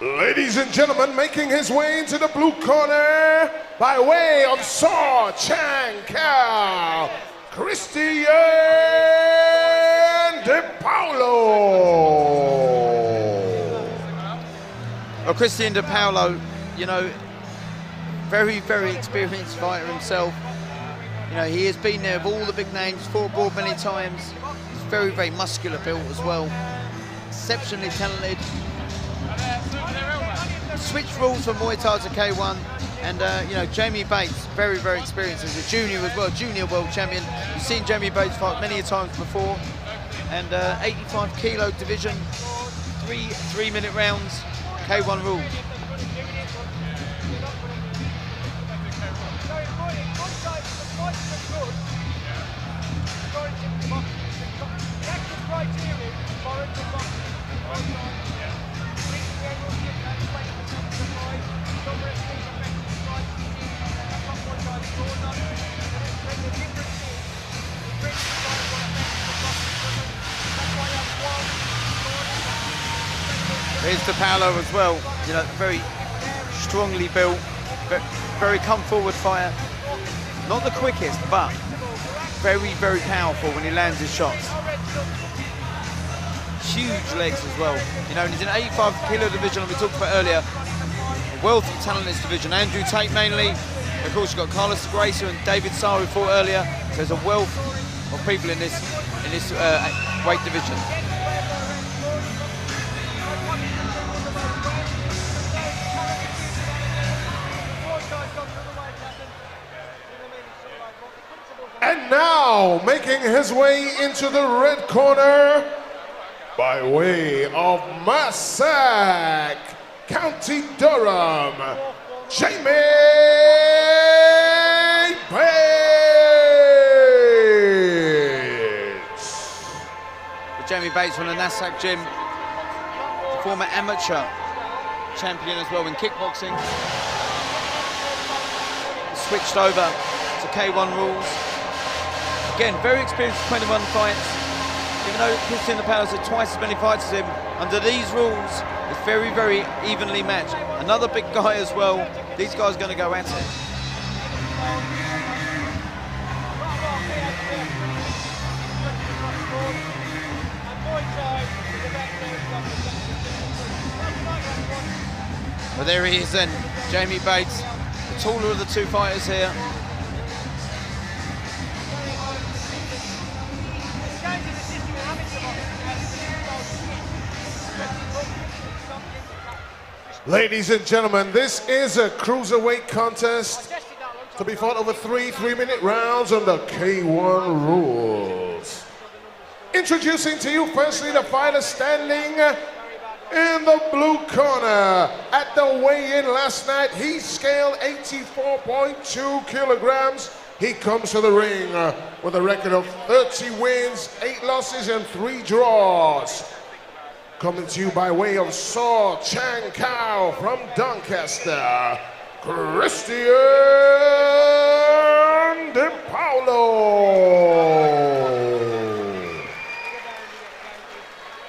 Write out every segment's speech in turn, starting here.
Ladies and gentlemen, making his way into the blue corner by way of Saw Chang Cao, Christian DiPaolo. Well, Christian DiPaolo, you know, very, very experienced fighter himself. You know, he has been there with all the big names, fought abroad many times. He's very, very muscular built as well. Exceptionally talented. Switched rules from Muay Thai to K1, and you know, Jamie Bates, very, very experienced as a junior as well, junior world champion. You've seen Jamie Bates fight many times before, and 85 kilo division, three-minute rounds, K1 rules. Here's DiPaolo as well, you know, very strongly built, very come forward fighter. Not the quickest, but very, very powerful when he lands his shots. Huge legs as well. You know, and he's in 85 kilo division, like we talked about earlier. A wealth of talent in this division. Andrew Tate mainly. Of course, you've got Carlos Gracie and David Saar who fought earlier. So there's a wealth of people in this weight division. And now, making his way into the red corner, by way of Massac, County Durham, Jamie Bates. Jamie Bates from the Nassac gym, the former amateur champion as well in kickboxing. Switched over to K1 rules. Again, very experienced, 21 fights. Even though Christian DiPaolo had twice as many fights as him, under these rules, it's very, very evenly matched. Another big guy as well. These guys are going to go at it. Well, there he is then, Jamie Bates, the taller of the two fighters here. Ladies and gentlemen, this is a cruiserweight contest to be fought over three-minute rounds under K1 rules. Introducing to you firstly the fighter standing in the blue corner. At the weigh-in last night, he scaled 84.2 kilograms. He comes to the ring with a record of 30 wins, 8 losses, and 3 draws. Coming to you by way of Saw Chang Cao from Doncaster, Christian DiPaolo.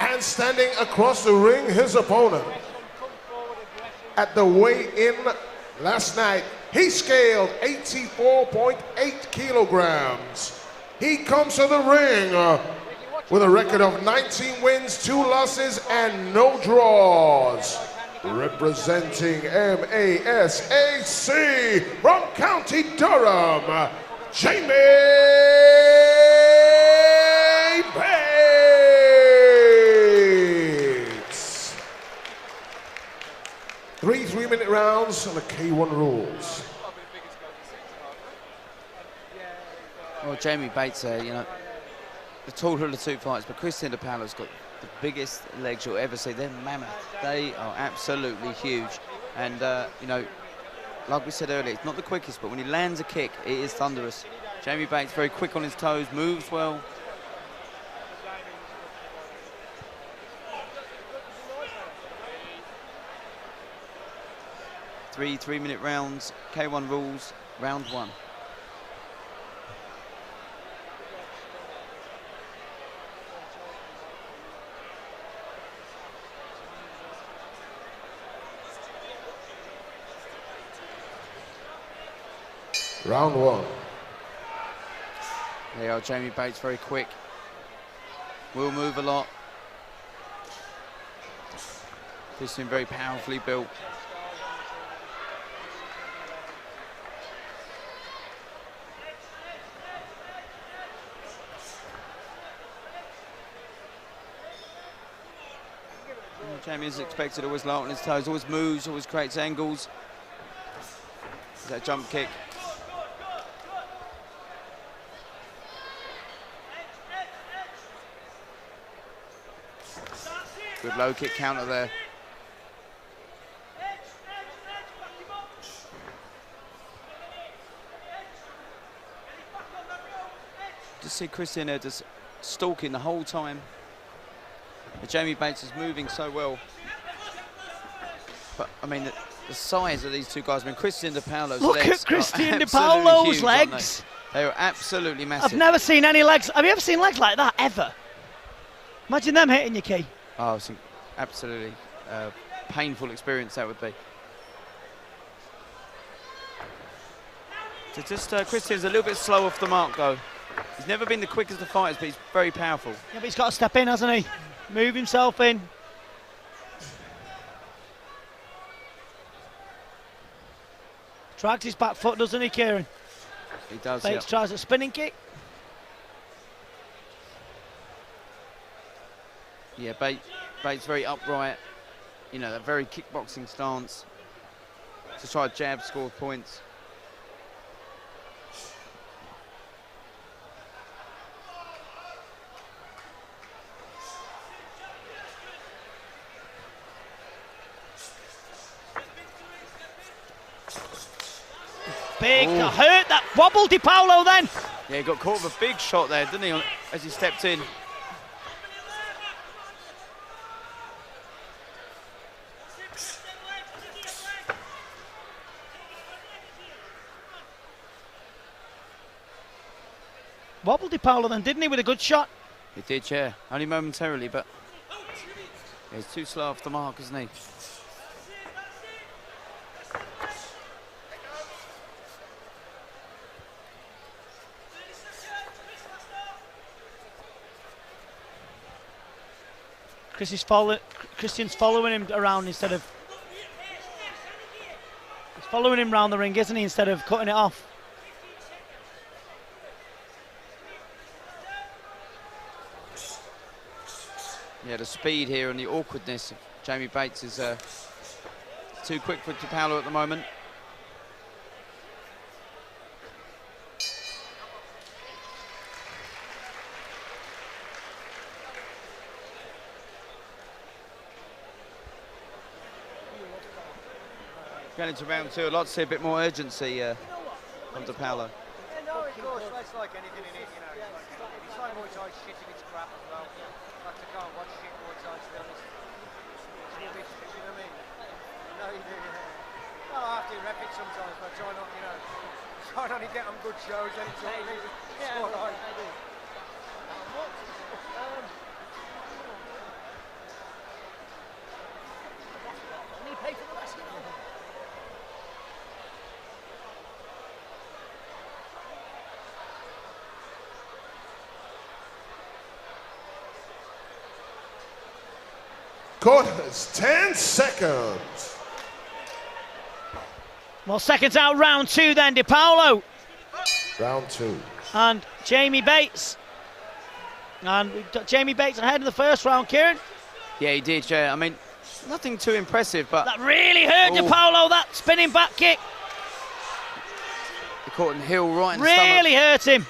And standing across the ring, his opponent. At the weigh-in last night, he scaled 84.8 kilograms. He comes to the ring with a record of 19 wins, 2 losses, and no draws. Representing MASAC from County Durham, Jamie Bates. 3-minute rounds on the K1 rules. Well, Jamie Bates, you know, the taller of the two fighters, but Christian DiPaolo's got the biggest legs you'll ever see. They're mammoth. They are absolutely huge. And, you know, like we said earlier, it's not the quickest, but when he lands a kick, it is thunderous. Jamie Bates, very quick on his toes, moves well. Three-minute rounds, K1 rules, round 1. Round one. There you are, Jamie Bates, very quick. Will move a lot. Christian very powerfully built. Jamie is expected, always light on his toes, always moves, always creates angles. Is that jump kick? Good low kick counter there. Just see Christian there just stalking the whole time. But Jamie Bates is moving so well. But I mean, the size of these two guys. I mean, Christian DiPaolo's Look legs at Christian are DiPaolo's huge, legs. They are absolutely massive. I've never seen any legs. Have you ever seen legs like that, ever? Imagine them hitting you, Key. Oh, it's an absolutely painful experience that would be. So just Christian's a little bit slow off the mark, though. He's never been the quickest of fighters, but he's very powerful. Yeah, but he's got to step in, hasn't he? Move himself in. Drags his back foot, doesn't he, Kieran? He does, Bates tries a spinning kick. Yeah, Bates very upright. You know, that very kickboxing stance. To try to jab, score points. Big, hurt that wobble, DiPaolo then. Yeah, he got caught with a big shot there, didn't he, as he stepped in. Wobbled DiPaolo then, didn't he, with a good shot? He did, yeah. Only momentarily, but yeah, he's too slow off the mark, isn't he? Christian's following him around instead of... He's following him round the ring, isn't he, instead of cutting it off. Yeah, the speed here and the awkwardness of Jamie Bates is too quick for DiPaolo at the moment. Going into round two, I'd like to see a bit more urgency from DiPaolo. Yeah, no, of course, that's like anything in it, you know. It's like Muay Thai shit if it's crap as well. Like, I can't watch shit Muay Thai, to be honest. It's rubbish, you know what I mean? No, you do, yeah. Well, I have to rep it sometimes, but I try not, you know, try not to get on good shows, then it's all right. Only pay for the rest. Quarters, 10 seconds. Well, seconds out, round two then, DiPaolo. Round two. And Jamie Bates. And we've got Jamie Bates ahead in the first round, Kieran. Yeah, he did, yeah. I mean, nothing too impressive, but... That really hurt DiPaolo, that spinning back kick. He caught him heel right in the stomach. Really hurt him.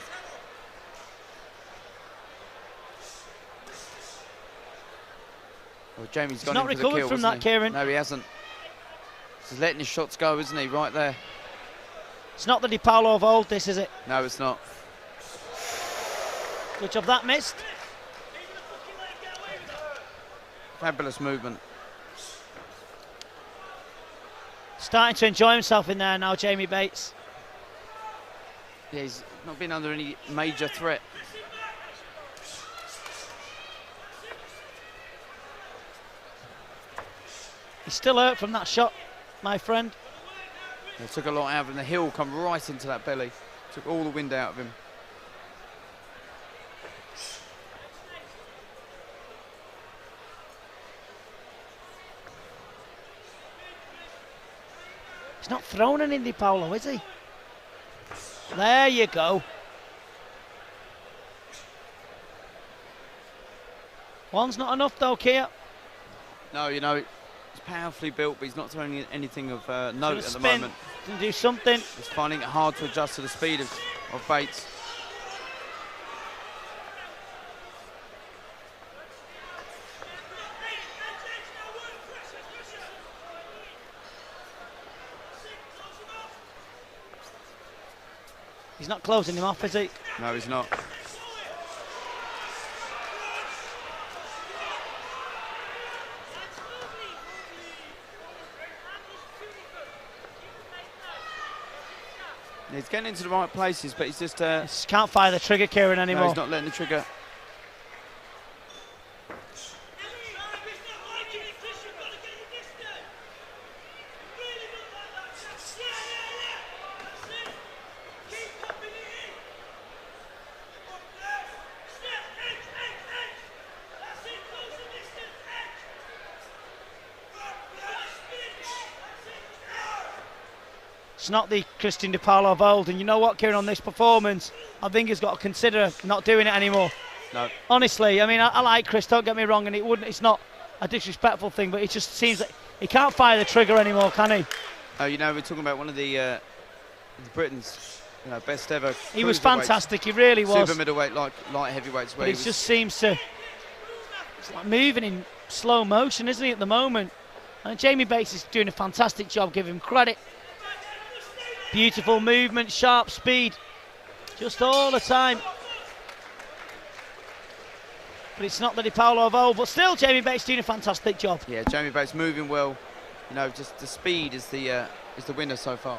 Well, Jamie's He's gone not in for the recovered kill, from wasn't that, he? Kieran. No, he hasn't. He's letting his shots go, isn't he, right there? It's not the DiPaolo of old, this, is it? No, it's not. Good job that missed. Fabulous movement. Starting to enjoy himself in there now, Jamie Bates. Yeah, he's not been under any major threat. He's still hurt from that shot, my friend. They took a lot out of him. The heel come right into that belly. Took all the wind out of him. He's not thrown an DiPaolo, is he? There you go. One's not enough though, Kia. No, you know, he's powerfully built, but he's not throwing anything of note at the Spin. moment. Can do something. He's finding it hard to adjust to the speed of Bates. He's not closing him off, is he? No, he's not. He's getting into the right places, but he's just... Just can't fire the trigger, Kieran, anymore. No, he's not letting the trigger. It's not the Christian DiPaolo of old, and you know what, Kieran, on this performance, I think he's got to consider not doing it anymore. No. Honestly, I mean, I like Chris, don't get me wrong, and it's not a disrespectful thing, but it just seems like he can't fire the trigger anymore, can he? Oh, you know, we're talking about one of the Britain's best ever. He was fantastic, he really was. Super middleweight, light heavyweights. But it just seems to, it's like moving in slow motion, isn't he, at the moment? And Jamie Bates is doing a fantastic job, give him credit. Beautiful movement, sharp speed, just all the time. But it's not the DiPaolo of old, but still Jamie Bates doing a fantastic job. Yeah, Jamie Bates moving well. You know, just the speed is the winner so far.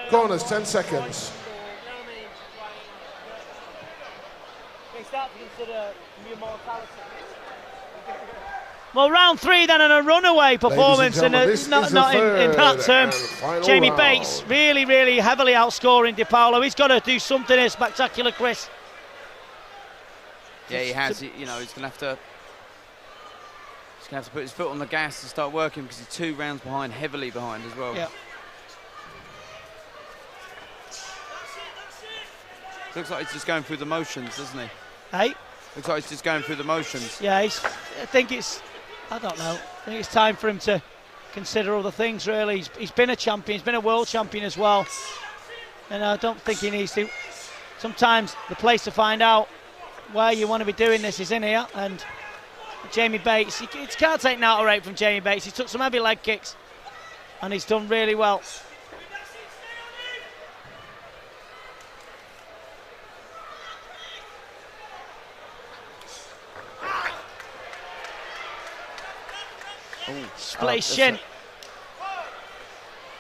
Corners, 10 seconds. Well, round 3 then, and a runaway performance, and not in that term. Jamie Bates really, really heavily outscoring DiPaolo. He's got to do something here spectacular, Chris. Yeah, he has. You know, he's going to have to. He's going to have to put his foot on the gas to start working, because he's 2 rounds behind, heavily behind as well. Yeah. Looks like he's just going through the motions, doesn't he? Hey? Looks like he's just going through the motions. Yeah, I think it's, I don't know, I think it's time for him to consider other things, really. He's been a champion, he's been a world champion as well. And I don't think he needs to. Sometimes the place to find out where you want to be doing this is in here, and Jamie Bates, he can't take an outer rate from Jamie Bates. He took some heavy leg kicks, and he's done really well. Split his shin.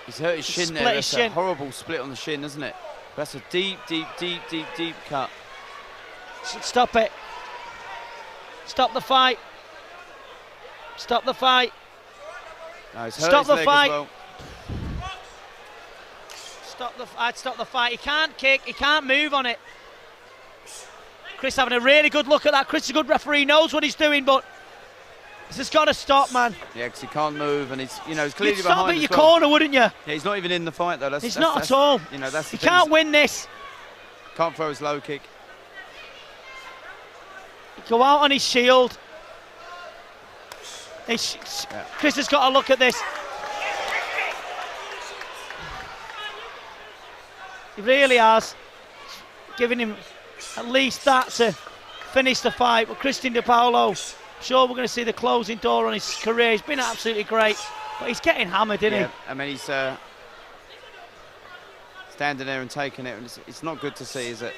He's hurt his shin there. That's a horrible split on the shin, isn't it? That's a deep, deep, deep, deep, deep cut. Stop it. Stop the fight. Stop the fight. No, he's hurt his leg as well. I'd stop the fight. He can't kick. He can't move on it. Chris having a really good look at that. Chris is a good referee. Knows what he's doing, but this has got to stop, man. Yeah, because he can't move, and he's, he's clearly You'd behind. stop at your corner, wouldn't you? Yeah, he's not even in the fight though. He's not at all. You know, that's he can't win this. Can't throw his low kick. Go out on his shield. Chris has got to look at this. He really has. Giving him at least that to finish the fight. But Christian DiPaolo, I'm sure we're going to see the closing door on his career. He's been absolutely great, but he's getting hammered, isn't he? I mean, he's standing there and taking it, and it's not good to see, is it?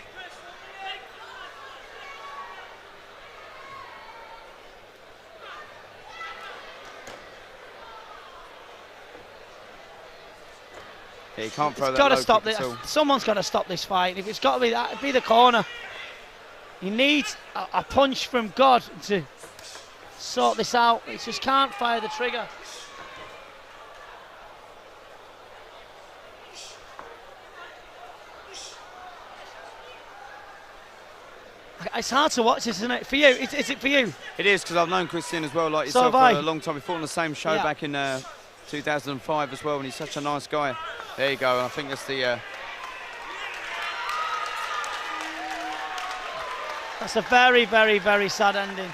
Yeah, you can't throw It's that got to low stop kick this. at all. Someone's got to stop this fight. If it's got to be that, it'd be the corner. He needs a punch from God to sort this out. He just can't fire the trigger. It's hard to watch this, isn't it? For you, is it for you? It is, because I've known Christian as well, like So yourself, have for I. a long time. We fought on the same show back in 2005 as well, and he's such a nice guy. There you go, and I think that's the... That's a very, very, very sad ending.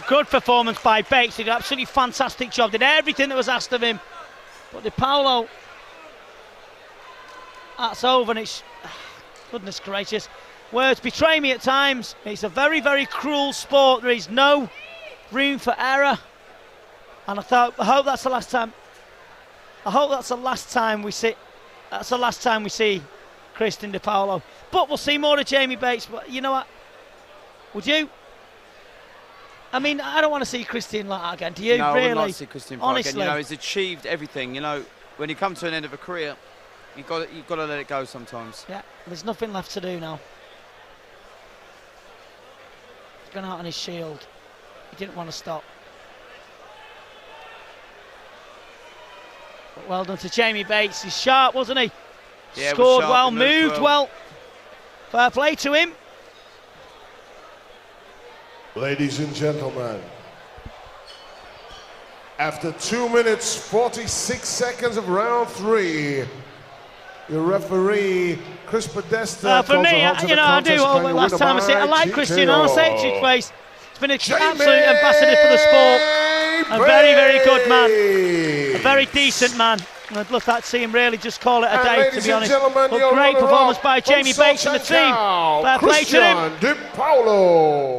Good performance by Bates. He did an absolutely fantastic job. Did everything that was asked of him. But DiPaolo, that's over, and it's... Goodness gracious. Words betray me at times. It's a very, very cruel sport. There is no room for error. And I hope that's the last time. I hope that's the last time we see. That's the last time we see Christian DiPaolo. But we'll see more of Jamie Bates. But you know what? Would you? I mean, I don't want to see Christian like that again. Do you? No, really? I would like to see Christian fight Honestly. again. You know, he's achieved everything. You know, when you come to an end of a career, you've got to let it go sometimes. Yeah, there's nothing left to do now. He's gone out on his shield. He didn't want to stop. But well done to Jamie Bates. He's sharp, wasn't he? Yeah, Scored sharp, well, he moved well. Fair play to him. Ladies and gentlemen, after 2 minutes 46 seconds of round 3, your referee Chris Podesta For me, you know, I do. Last time I said I like Christian, and I'll say it to his face. He's been an absolute ambassador for the sport. A very, very good man. A very decent man. And I'd love to see him really just call it a day, to be honest. But great performance by Jamie Bates and the team. Fair play to him. DiPaolo.